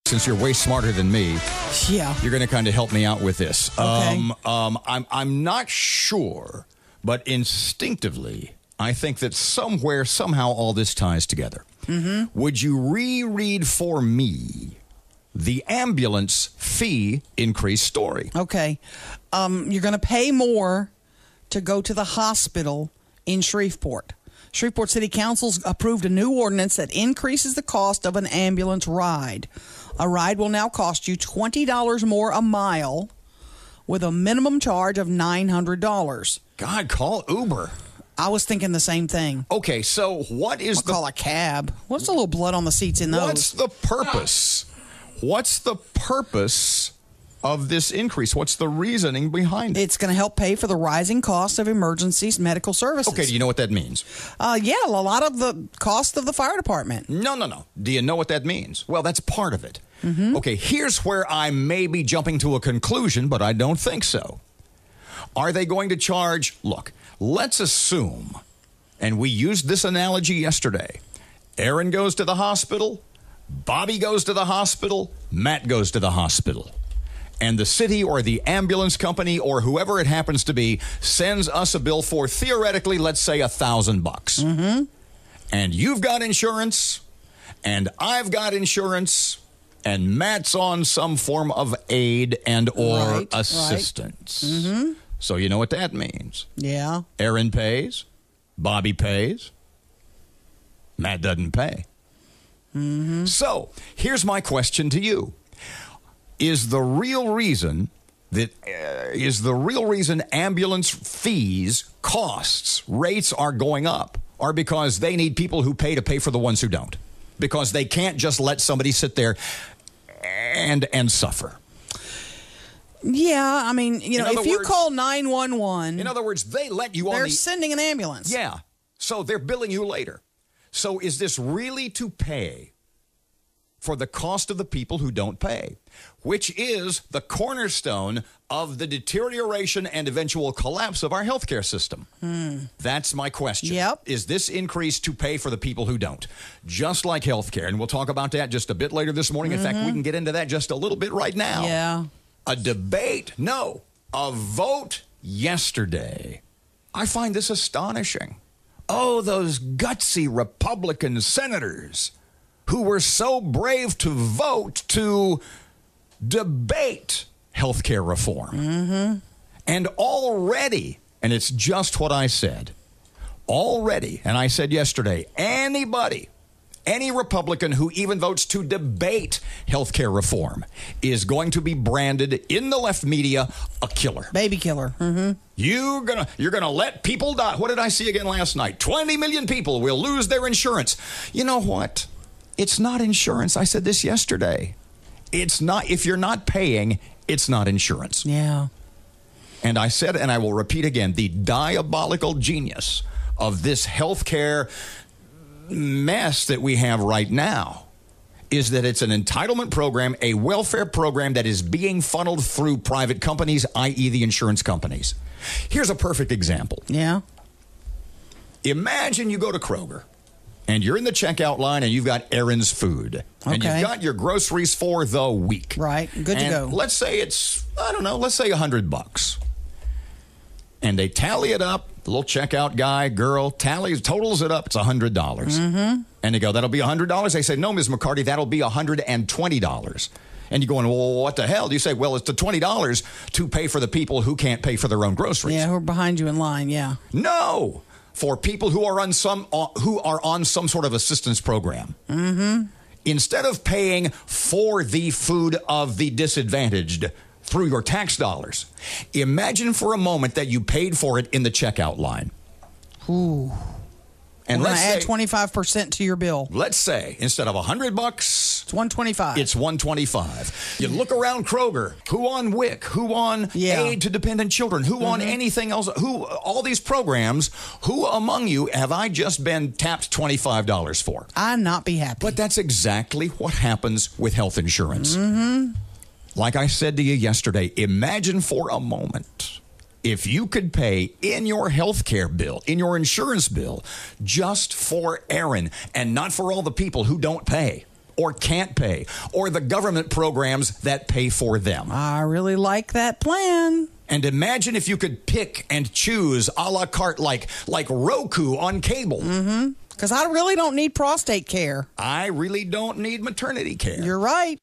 Since you're way smarter than me, Yeah. you're going to kind of help me out with this. Okay. I'm not sure, but instinctively, I think that somehow, all this ties together. Mm-hmm. Would you reread for me the ambulance fee increase story? Okay. You're going to pay more to go to the hospital in Shreveport. Shreveport City Council's approved a new ordinance that increases the cost of an ambulance ride. A ride will now cost you $20 more a mile with a minimum charge of $900. God, call Uber. I was thinking the same thing. Okay, so what is Call a cab. What's the little blood on the seats in those? What's the purpose? What's the purpose of this increase? What's the reasoning behind it? It's going to help pay for the rising cost of emergencies medical services. Okay, do you know what that means? Yeah, a lot of the cost of the fire department. No. Do you know what that means? Well, that's part of it. Mm-hmm. Okay, here's where I may be jumping to a conclusion, but I don't think so. Are they going to charge? Look, let's assume, and we used this analogy yesterday, Erin goes to the hospital, Bobby goes to the hospital, Matt goes to the hospital. And the city or the ambulance company or whoever it happens to be sends us a bill for theoretically, let's say $1,000. Mm-hmm. And you've got insurance, and I've got insurance, and Matt's on some form of aid and or assistance. Right. Mm-hmm. So you know what that means. Yeah. Erin pays, Bobby pays, Matt doesn't pay. Mm-hmm. So here's my question to you. Is the real reason ambulance fees, costs, rates are going up are because they need people who pay to pay for the ones who don't? Because they can't just let somebody sit there and suffer. Yeah, I mean, if you call 911, in other words, they let you on they're sending an ambulance. Yeah. So they're billing you later. So is this really to pay for the cost of the people who don't pay, which is the cornerstone of the deterioration and eventual collapse of our healthcare system? That's my question. Yep. Is this increase to pay for the people who don't? Just like healthcare. And we'll talk about that just a bit later this morning. In fact, we can get into that just a little bit right now. Yeah. A debate? No. A vote yesterday. I find this astonishing. Oh, those gutsy Republican senators who were so brave to vote to debate health care reform. Mm-hmm. And already, and it's just what I said, already, and I said yesterday, any Republican who even votes to debate health care reform is going to be branded in the left media a killer. Baby killer. Mm-hmm. You're gonna let people die. What did I see again last night? 20 million people will lose their insurance. You know what? It's not insurance. I said this yesterday. It's not. If you're not paying, it's not insurance. Yeah. And I said, and I will repeat again, the diabolical genius of this healthcare mess that we have right now is that it's an entitlement program, a welfare program that is being funneled through private companies, i.e. the insurance companies. Here's a perfect example. Yeah. Imagine you go to Kroger. And you're in the checkout line, and you've got Erin's food. And you've got your groceries for the week. Right. Good to go. Let's say it's, let's say $100. And they tally it up. The little checkout guy, girl, totals it up. It's $100. Mm-hmm. And they go, that'll be $100? They say, no, Ms. McCarty, that'll be $120. And you're going, well, what the hell? You say, well, it's the $20 to pay for the people who can't pay for their own groceries. Yeah, who are behind you in line, yeah. No. For people who are on some sort of assistance program. Mm-hmm. Instead of paying for the food of the disadvantaged through your tax dollars, imagine for a moment that you paid for it in the checkout line. Ooh. And let's add 25% to your bill. Let's say instead of $100, it's $125. It's $125. You look around Kroger, who on WIC, who on Aid to Dependent Children, who on anything else, who all these programs, who among you have I just been tapped $25 for? I'd not be happy. But that's exactly what happens with health insurance. Mm-hmm. Like I said to you yesterday, imagine for a moment if you could pay in your health care bill, in your insurance bill, just for Erin and not for all the people who don't pay or can't pay, or the government programs that pay for them. I really like that plan. And imagine if you could pick and choose a la carte like Roku on cable. Because I really don't need prostate care. I really don't need maternity care. You're right.